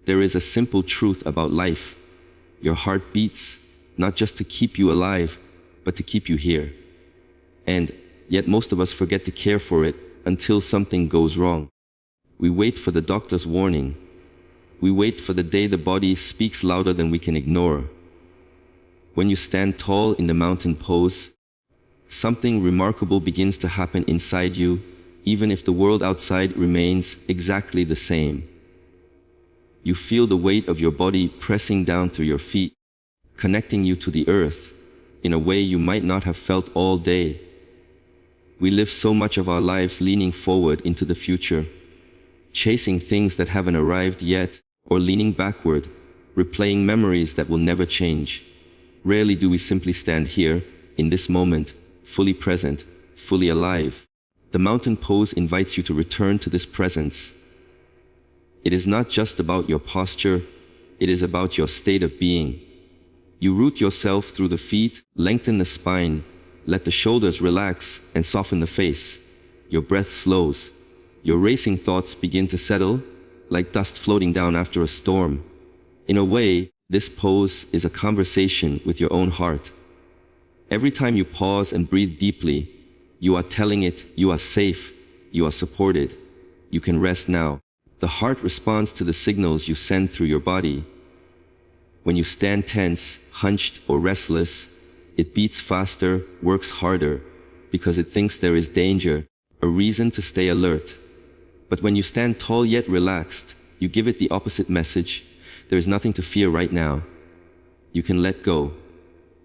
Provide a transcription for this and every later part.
There is a simple truth about life. Your heart beats, not just to keep you alive, but to keep you here. And yet most of us forget to care for it until something goes wrong. We wait for the doctor's warning. We wait for the day the body speaks louder than we can ignore. When you stand tall in the mountain pose, something remarkable begins to happen inside you, even if the world outside remains exactly the same. You feel the weight of your body pressing down through your feet, connecting you to the earth in a way you might not have felt all day. We live so much of our lives leaning forward into the future, chasing things that haven't arrived yet, or leaning backward, replaying memories that will never change. Rarely do we simply stand here, in this moment, fully present, fully alive. The mountain pose invites you to return to this presence. It is not just about your posture, it is about your state of being. You root yourself through the feet, lengthen the spine, let the shoulders relax and soften the face. Your breath slows. Your racing thoughts begin to settle, like dust floating down after a storm. In a way, this pose is a conversation with your own heart. Every time you pause and breathe deeply, you are telling it you are safe, you are supported, you can rest now. The heart responds to the signals you send through your body. When you stand tense, hunched, or restless, it beats faster, works harder, because it thinks there is danger, a reason to stay alert. But when you stand tall yet relaxed, you give it the opposite message. There is nothing to fear right now. You can let go.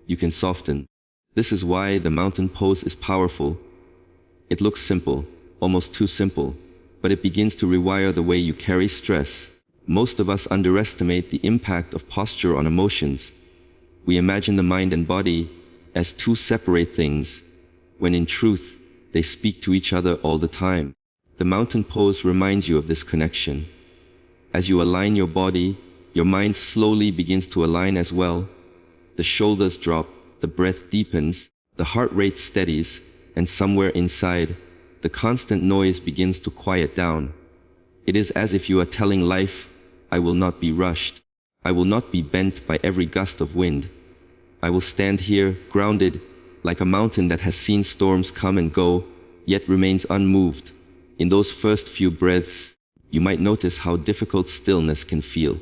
You can soften. This is why the mountain pose is powerful. It looks simple, almost too simple, but it begins to rewire the way you carry stress. Most of us underestimate the impact of posture on emotions. We imagine the mind and body as two separate things, when in truth, they speak to each other all the time. The mountain pose reminds you of this connection. As you align your body, your mind slowly begins to align as well. The shoulders drop, the breath deepens, the heart rate steadies, and somewhere inside, the constant noise begins to quiet down. It is as if you are telling life, I will not be rushed. I will not be bent by every gust of wind. I will stand here, grounded, like a mountain that has seen storms come and go, yet remains unmoved. In those first few breaths, you might notice how difficult stillness can feel.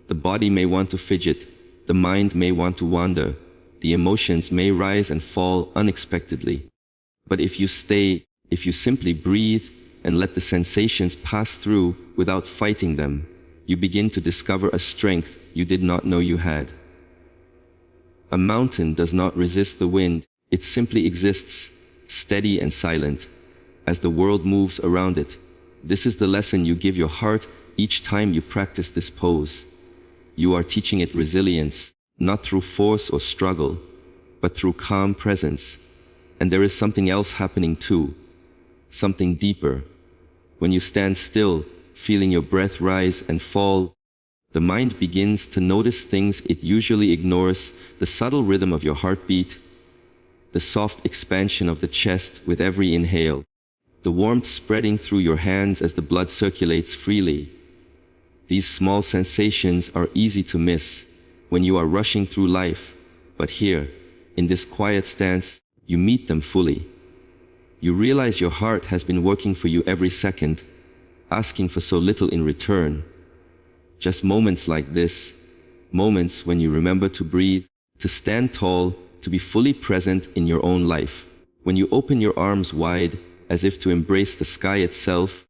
The body may want to fidget, the mind may want to wander, the emotions may rise and fall unexpectedly. But if you stay, if you simply breathe and let the sensations pass through without fighting them, you begin to discover a strength you did not know you had. A mountain does not resist the wind, it simply exists, steady and silent, as the world moves around it. This is the lesson you give your heart each time you practice this pose. You are teaching it resilience, not through force or struggle, but through calm presence. And there is something else happening too, something deeper. When you stand still, feeling your breath rise and fall, the mind begins to notice things it usually ignores, the subtle rhythm of your heartbeat, the soft expansion of the chest with every inhale, the warmth spreading through your hands as the blood circulates freely. These small sensations are easy to miss when you are rushing through life, but here, in this quiet stance, you meet them fully. You realize your heart has been working for you every second, asking for so little in return. Just moments like this, moments when you remember to breathe, to stand tall, to be fully present in your own life. When you open your arms wide, as if to embrace the sky itself,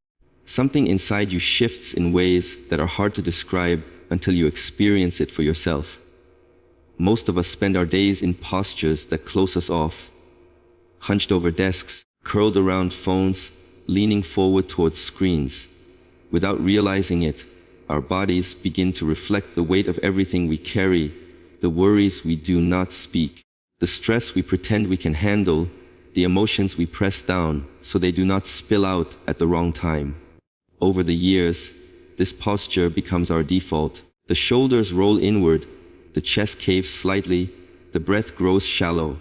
something inside you shifts in ways that are hard to describe until you experience it for yourself. Most of us spend our days in postures that close us off, hunched over desks, curled around phones, leaning forward towards screens. Without realizing it, our bodies begin to reflect the weight of everything we carry, the worries we do not speak, the stress we pretend we can handle, the emotions we press down so they do not spill out at the wrong time. Over the years, this posture becomes our default. The shoulders roll inward, the chest caves slightly, the breath grows shallow.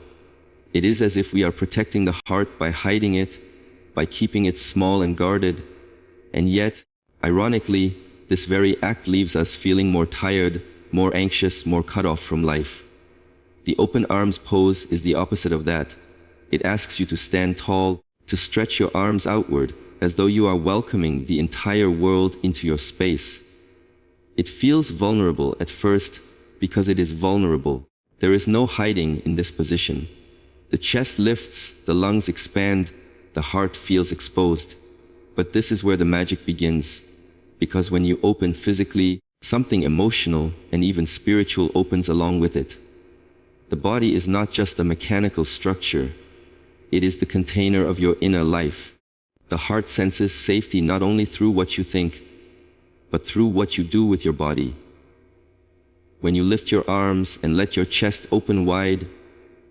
It is as if we are protecting the heart by hiding it, by keeping it small and guarded. And yet, ironically, this very act leaves us feeling more tired, more anxious, more cut off from life. The open arms pose is the opposite of that. It asks you to stand tall, to stretch your arms outward, as though you are welcoming the entire world into your space. It feels vulnerable at first because it is vulnerable. There is no hiding in this position. The chest lifts, the lungs expand, the heart feels exposed. But this is where the magic begins, because when you open physically, something emotional and even spiritual opens along with it. The body is not just a mechanical structure. It is the container of your inner life. The heart senses safety not only through what you think, but through what you do with your body. When you lift your arms and let your chest open wide,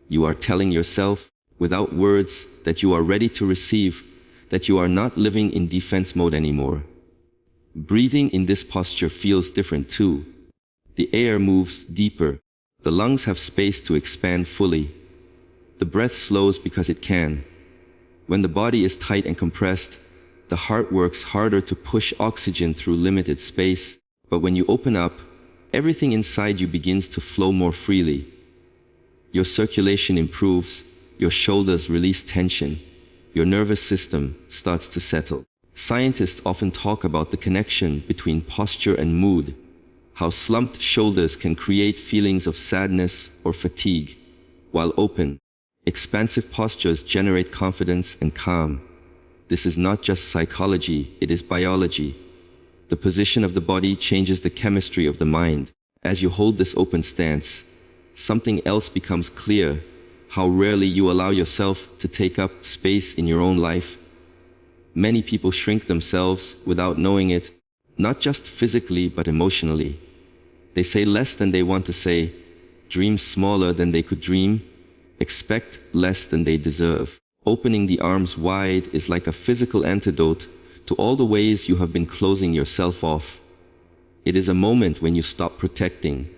you are telling yourself, without words, that you are ready to receive, that you are not living in defense mode anymore. Breathing in this posture feels different too. The air moves deeper. The lungs have space to expand fully. The breath slows because it can. When the body is tight and compressed, the heart works harder to push oxygen through limited space. But when you open up, everything inside you begins to flow more freely. Your circulation improves, your shoulders release tension, your nervous system starts to settle. Scientists often talk about the connection between posture and mood, how slumped shoulders can create feelings of sadness or fatigue, while open, expansive postures generate confidence and calm. This is not just psychology, it is biology. The position of the body changes the chemistry of the mind. As you hold this open stance, something else becomes clear: how rarely you allow yourself to take up space in your own life. Many people shrink themselves without knowing it, not just physically but emotionally. They say less than they want to say, dream smaller than they could dream, expect less than they deserve. Opening the arms wide is like a physical antidote to all the ways you have been closing yourself off. It is a moment when you stop protecting,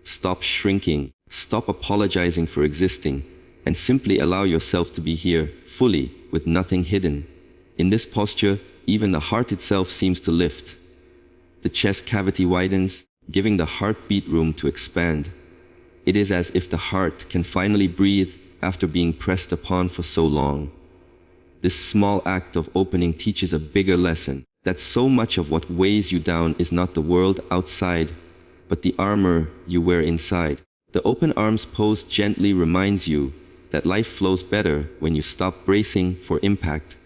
stop shrinking, stop apologizing for existing, and simply allow yourself to be here, fully, with nothing hidden. In this posture, even the heart itself seems to lift. The chest cavity widens, giving the heartbeat room to expand. It is as if the heart can finally breathe after being pressed upon for so long. This small act of opening teaches a bigger lesson, that so much of what weighs you down is not the world outside, but the armor you wear inside. The open arms pose gently reminds you that life flows better when you stop bracing for impact.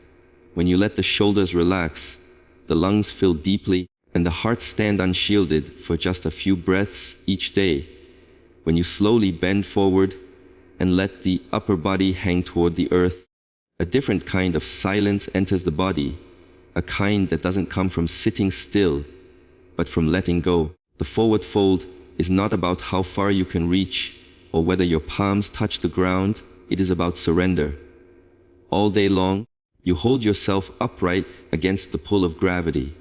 When you let the shoulders relax, the lungs fill deeply, and the heart stand unshielded for just a few breaths each day. When you slowly bend forward and let the upper body hang toward the earth, a different kind of silence enters the body, a kind that doesn't come from sitting still, but from letting go. The forward fold is not about how far you can reach or whether your palms touch the ground. It is about surrender. All day long, you hold yourself upright against the pull of gravity.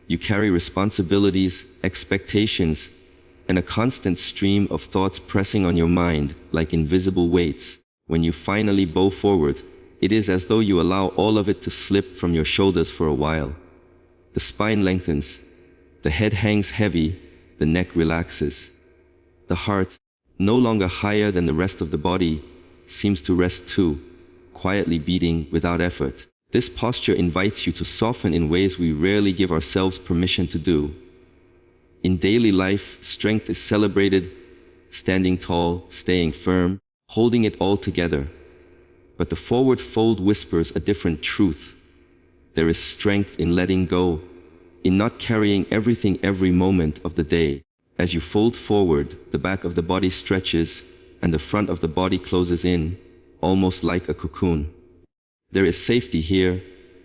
You carry responsibilities, expectations, and a constant stream of thoughts pressing on your mind like invisible weights. When you finally bow forward, it is as though you allow all of it to slip from your shoulders for a while. The spine lengthens, the head hangs heavy, the neck relaxes. The heart, no longer higher than the rest of the body, seems to rest too, quietly beating without effort. This posture invites you to soften in ways we rarely give ourselves permission to do. In daily life, strength is celebrated, standing tall, staying firm, holding it all together. But the forward fold whispers a different truth. There is strength in letting go, in not carrying everything every moment of the day. As you fold forward, the back of the body stretches and the front of the body closes in, almost like a cocoon. There is safety here,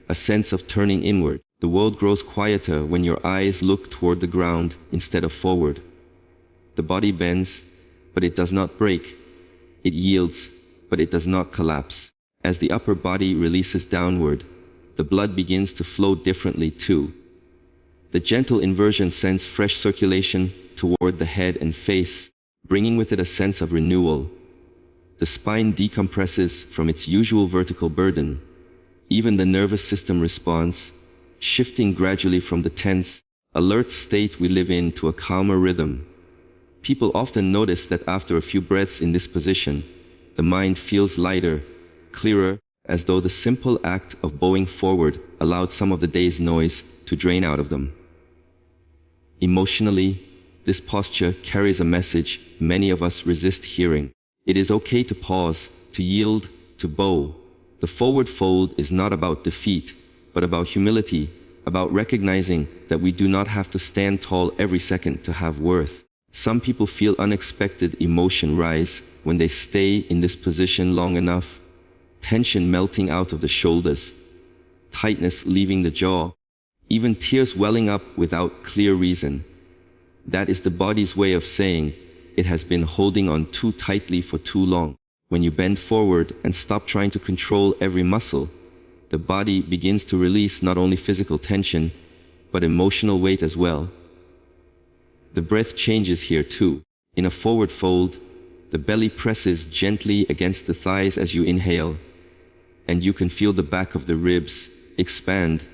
a sense of turning inward. The world grows quieter when your eyes look toward the ground instead of forward. The body bends, but it does not break. It yields, but it does not collapse. As the upper body releases downward, the blood begins to flow differently too. The gentle inversion sends fresh circulation toward the head and face, bringing with it a sense of renewal. The spine decompresses from its usual vertical burden. Even the nervous system responds, shifting gradually from the tense, alert state we live in to a calmer rhythm. People often notice that after a few breaths in this position, the mind feels lighter, clearer, as though the simple act of bowing forward allowed some of the day's noise to drain out of them. Emotionally, this posture carries a message many of us resist hearing. It is okay to pause, to yield, to bow. The forward fold is not about defeat, but about humility, about recognizing that we do not have to stand tall every second to have worth. Some people feel unexpected emotion rise when they stay in this position long enough, tension melting out of the shoulders, tightness leaving the jaw, even tears welling up without clear reason. That is the body's way of saying it has been holding on too tightly for too long. When you bend forward and stop trying to control every muscle, the body begins to release not only physical tension, but emotional weight as well. The breath changes here too. In a forward fold, the belly presses gently against the thighs as you inhale, and you can feel the back of the ribs expand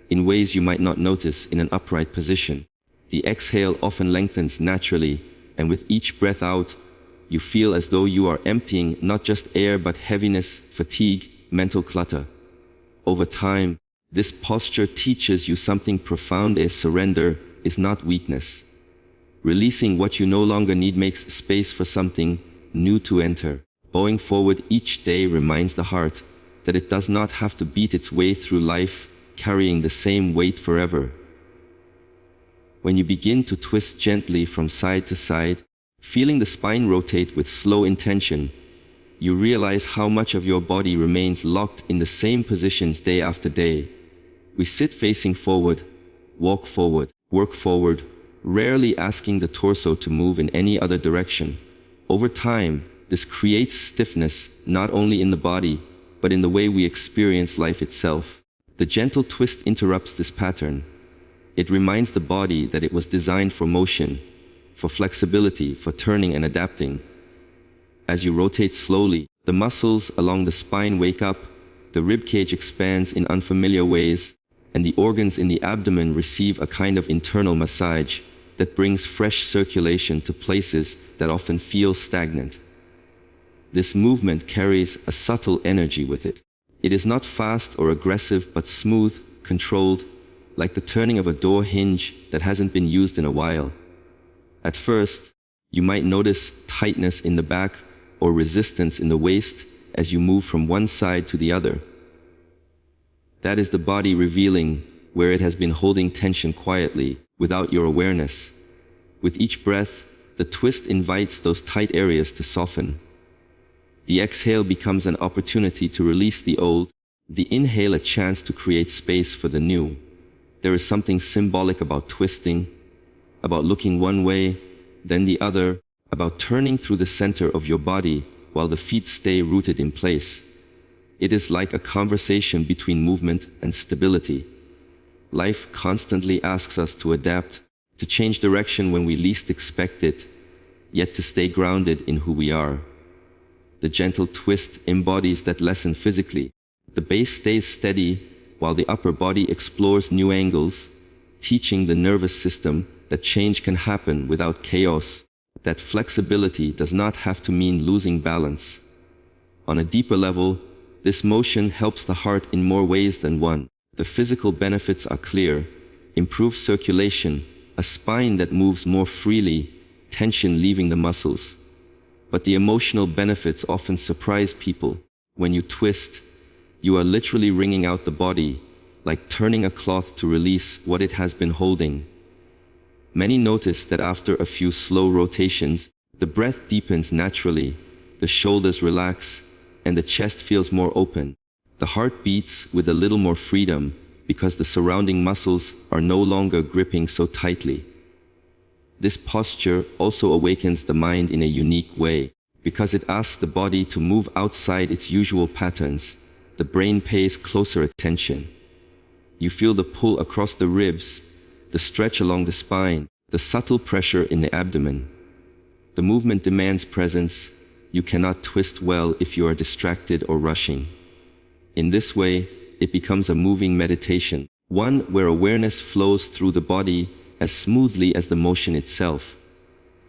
in ways you might not notice in an upright position. The exhale often lengthens naturally, and with each breath out, you feel as though you are emptying not just air but heaviness, fatigue, mental clutter. Over time, this posture teaches you something profound: as surrender is not weakness. Releasing what you no longer need makes space for something new to enter. Bowing forward each day reminds the heart that it does not have to beat its way through life, carrying the same weight forever. When you begin to twist gently from side to side, feeling the spine rotate with slow intention, you realize how much of your body remains locked in the same positions day after day. We sit facing forward, walk forward, work forward, rarely asking the torso to move in any other direction. Over time, this creates stiffness not only in the body, but in the way we experience life itself. The gentle twist interrupts this pattern. It reminds the body that it was designed for motion, for flexibility, for turning and adapting. As you rotate slowly, the muscles along the spine wake up, the ribcage expands in unfamiliar ways, and the organs in the abdomen receive a kind of internal massage that brings fresh circulation to places that often feel stagnant. This movement carries a subtle energy with it. It is not fast or aggressive, but smooth, controlled, like the turning of a door hinge that hasn't been used in a while. At first, you might notice tightness in the back or resistance in the waist as you move from one side to the other. That is the body revealing where it has been holding tension quietly, without your awareness. With each breath, the twist invites those tight areas to soften. The exhale becomes an opportunity to release the old, the inhale a chance to create space for the new. There is something symbolic about twisting, about looking one way, then the other, about turning through the center of your body while the feet stay rooted in place. It is like a conversation between movement and stability. Life constantly asks us to adapt, to change direction when we least expect it, yet to stay grounded in who we are. The gentle twist embodies that lesson physically. The base stays steady while the upper body explores new angles, teaching the nervous system that change can happen without chaos, that flexibility does not have to mean losing balance. On a deeper level, this motion helps the heart in more ways than one. The physical benefits are clear: improved circulation, a spine that moves more freely, tension leaving the muscles. But the emotional benefits often surprise people. When you twist, you are literally wringing out the body, like turning a cloth to release what it has been holding. Many notice that after a few slow rotations, the breath deepens naturally, the shoulders relax, and the chest feels more open. The heart beats with a little more freedom because the surrounding muscles are no longer gripping so tightly. This posture also awakens the mind in a unique way, because it asks the body to move outside its usual patterns. The brain pays closer attention. You feel the pull across the ribs, the stretch along the spine, the subtle pressure in the abdomen. The movement demands presence. You cannot twist well if you are distracted or rushing. In this way, it becomes a moving meditation, one where awareness flows through the body as smoothly as the motion itself.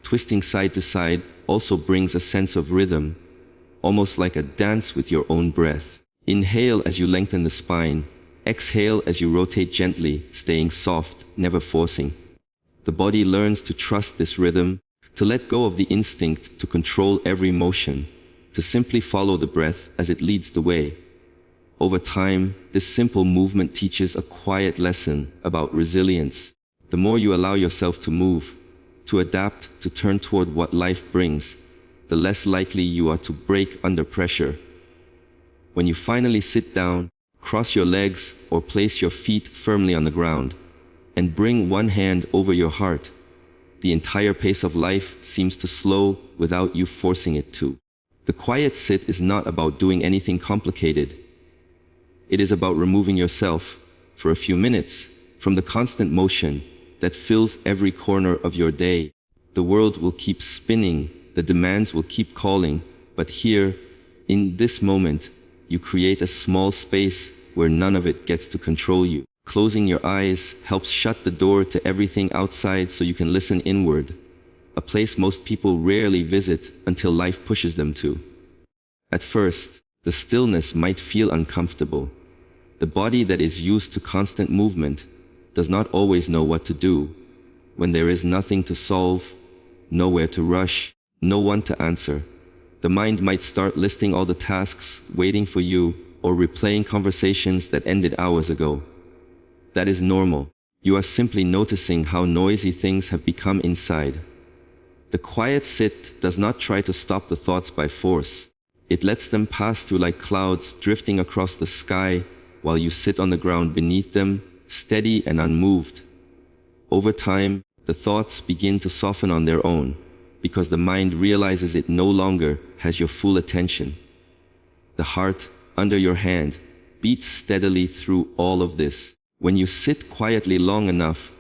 Twisting side to side also brings a sense of rhythm, almost like a dance with your own breath. Inhale as you lengthen the spine. Exhale as you rotate gently, staying soft, never forcing. The body learns to trust this rhythm, to let go of the instinct to control every motion, to simply follow the breath as it leads the way. Over time, this simple movement teaches a quiet lesson about resilience. The more you allow yourself to move, to adapt, to turn toward what life brings, the less likely you are to break under pressure. When you finally sit down, cross your legs or place your feet firmly on the ground, and bring one hand over your heart, the entire pace of life seems to slow without you forcing it to. The quiet sit is not about doing anything complicated. It is about removing yourself, for a few minutes, from the constant motion that fills every corner of your day. The world will keep spinning, the demands will keep calling, but here, in this moment, you create a small space where none of it gets to control you. Closing your eyes helps shut the door to everything outside so you can listen inward, a place most people rarely visit until life pushes them to. At first, the stillness might feel uncomfortable. The body that is used to constant movement does not always know what to do. When there is nothing to solve, nowhere to rush, no one to answer, the mind might start listing all the tasks waiting for you or replaying conversations that ended hours ago. That is normal. You are simply noticing how noisy things have become inside. The quiet sit does not try to stop the thoughts by force. It lets them pass through like clouds drifting across the sky while you sit on the ground beneath them, steady and unmoved. Over time, the thoughts begin to soften on their own, because the mind realizes it no longer has your full attention. The heart, under your hand, beats steadily through all of this. When you sit quietly long enough,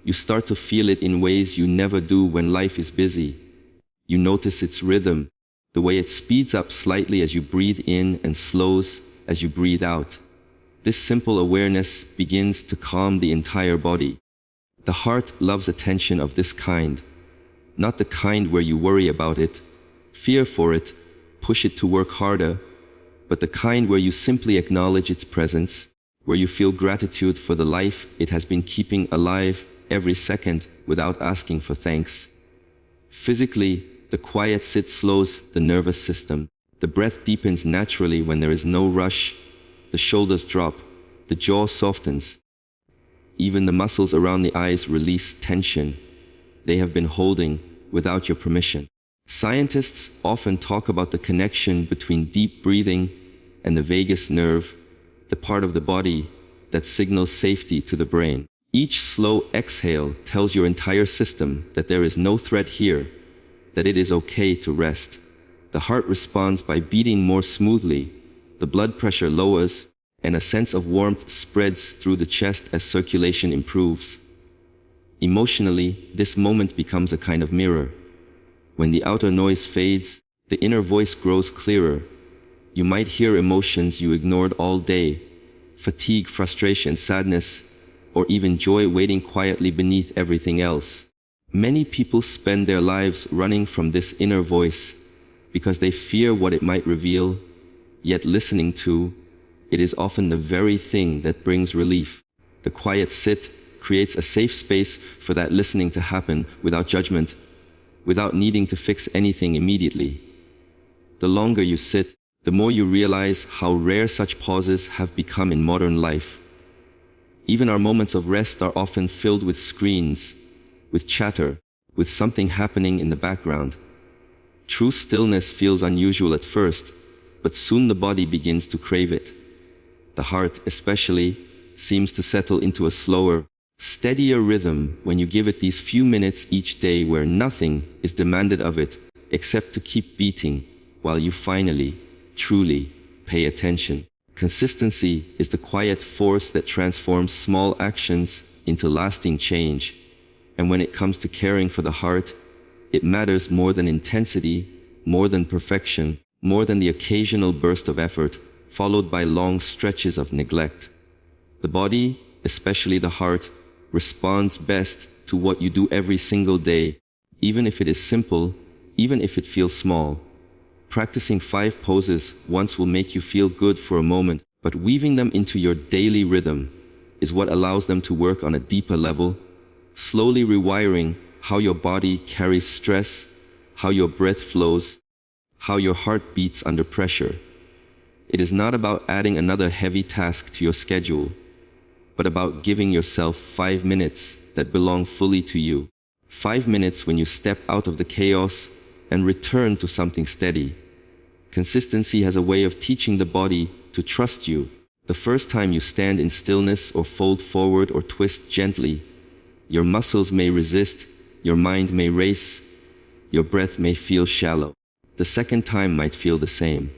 you start to feel it in ways you never do when life is busy. You notice its rhythm, the way it speeds up slightly as you breathe in and slows as you breathe out. This simple awareness begins to calm the entire body. The heart loves attention of this kind, not the kind where you worry about it, fear for it, push it to work harder, but the kind where you simply acknowledge its presence, where you feel gratitude for the life it has been keeping alive every second without asking for thanks. Physically, the quiet sit slows the nervous system. The breath deepens naturally when there is no rush. The shoulders drop, the jaw softens. Even the muscles around the eyes release tension they have been holding without your permission. Scientists often talk about the connection between deep breathing and the vagus nerve, the part of the body that signals safety to the brain. Each slow exhale tells your entire system that there is no threat here, that it is okay to rest. The heart responds by beating more smoothly, the blood pressure lowers, and a sense of warmth spreads through the chest as circulation improves. Emotionally, this moment becomes a kind of mirror. When the outer noise fades, the inner voice grows clearer. You might hear emotions you ignored all day, fatigue, frustration, sadness, or even joy waiting quietly beneath everything else. Many people spend their lives running from this inner voice because they fear what it might reveal, yet listening to it is often the very thing that brings relief. The quiet sit creates a safe space for that listening to happen without judgment, without needing to fix anything immediately. The longer you sit, the more you realize how rare such pauses have become in modern life. Even our moments of rest are often filled with screens, with chatter, with something happening in the background. True stillness feels unusual at first, but soon the body begins to crave it. The heart, especially, seems to settle into a slower, steadier rhythm when you give it these few minutes each day where nothing is demanded of it except to keep beating while you finally, truly pay attention. Consistency is the quiet force that transforms small actions into lasting change. And when it comes to caring for the heart, it matters more than intensity, more than perfection, more than the occasional burst of effort, followed by long stretches of neglect. The body, especially the heart, responds best to what you do every single day, even if it is simple, even if it feels small. Practicing 5 poses once will make you feel good for a moment, but weaving them into your daily rhythm is what allows them to work on a deeper level, slowly rewiring how your body carries stress, how your breath flows, how your heart beats under pressure. It is not about adding another heavy task to your schedule, but about giving yourself 5 minutes that belong fully to you. 5 minutes when you step out of the chaos and return to something steady. Consistency has a way of teaching the body to trust you. The first time you stand in stillness or fold forward or twist gently, your muscles may resist, your mind may race, your breath may feel shallow. The second time might feel the same.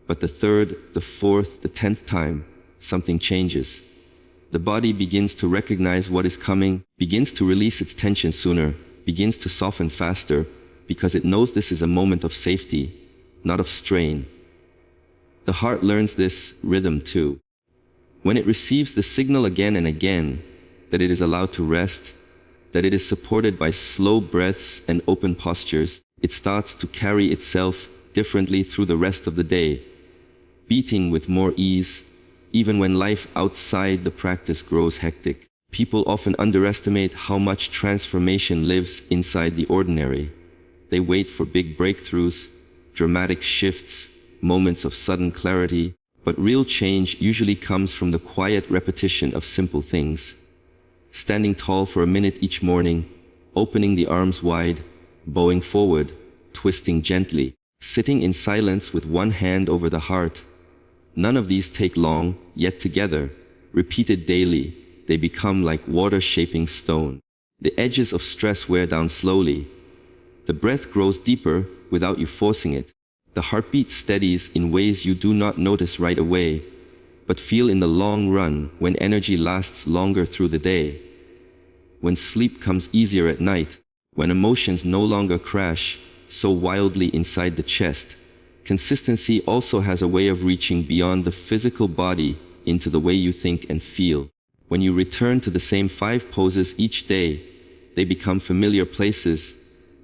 But the third, the fourth, the 10th time, something changes. The body begins to recognize what is coming, begins to release its tension sooner, begins to soften faster, because it knows this is a moment of safety, not of strain. The heart learns this rhythm too. When it receives the signal again and again that it is allowed to rest, that it is supported by slow breaths and open postures, it starts to carry itself differently through the rest of the day, beating with more ease, even when life outside the practice grows hectic. People often underestimate how much transformation lives inside the ordinary. They wait for big breakthroughs, dramatic shifts, moments of sudden clarity, but real change usually comes from the quiet repetition of simple things. Standing tall for a minute each morning, opening the arms wide, bowing forward, twisting gently, sitting in silence with one hand over the heart. None of these take long, yet together, repeated daily, they become like water shaping stone. The edges of stress wear down slowly. The breath grows deeper without you forcing it. The heartbeat steadies in ways you do not notice right away, but feel in the long run when energy lasts longer through the day. When sleep comes easier at night, when emotions no longer crash so wildly inside the chest. Consistency also has a way of reaching beyond the physical body into the way you think and feel. When you return to the same 5 poses each day, they become familiar places,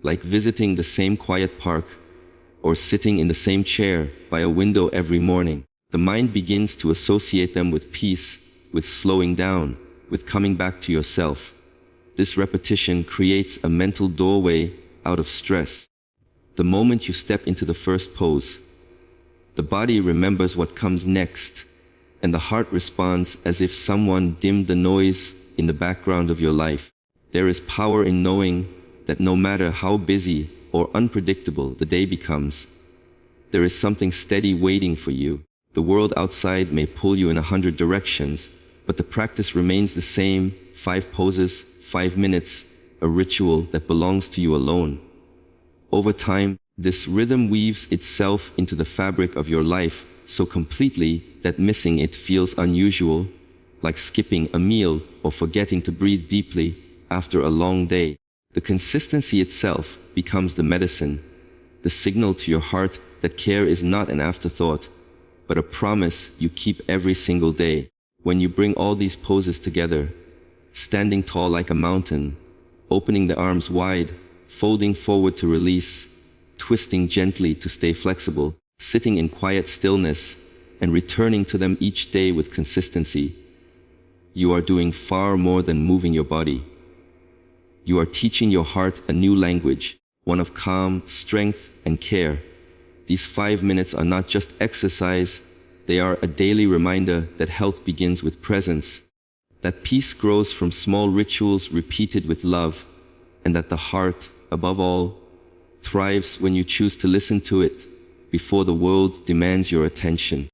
like visiting the same quiet park or sitting in the same chair by a window every morning. The mind begins to associate them with peace, with slowing down, with coming back to yourself. This repetition creates a mental doorway out of stress. The moment you step into the first pose, the body remembers what comes next, and the heart responds as if someone dimmed the noise in the background of your life. There is power in knowing that no matter how busy or unpredictable the day becomes, there is something steady waiting for you. The world outside may pull you in 100 directions, but the practice remains the same: 5 poses, 5 minutes, a ritual that belongs to you alone. Over time, this rhythm weaves itself into the fabric of your life so completely that missing it feels unusual, like skipping a meal or forgetting to breathe deeply after a long day. The consistency itself becomes the medicine, the signal to your heart that care is not an afterthought, but a promise you keep every single day. When you bring all these poses together, standing tall like a mountain, opening the arms wide, folding forward to release, twisting gently to stay flexible, sitting in quiet stillness, and returning to them each day with consistency, you are doing far more than moving your body. You are teaching your heart a new language, one of calm, strength, and care. These 5 minutes are not just exercise, they are a daily reminder that health begins with presence, that peace grows from small rituals repeated with love, and that the heart, above all, thrives when you choose to listen to it before the world demands your attention.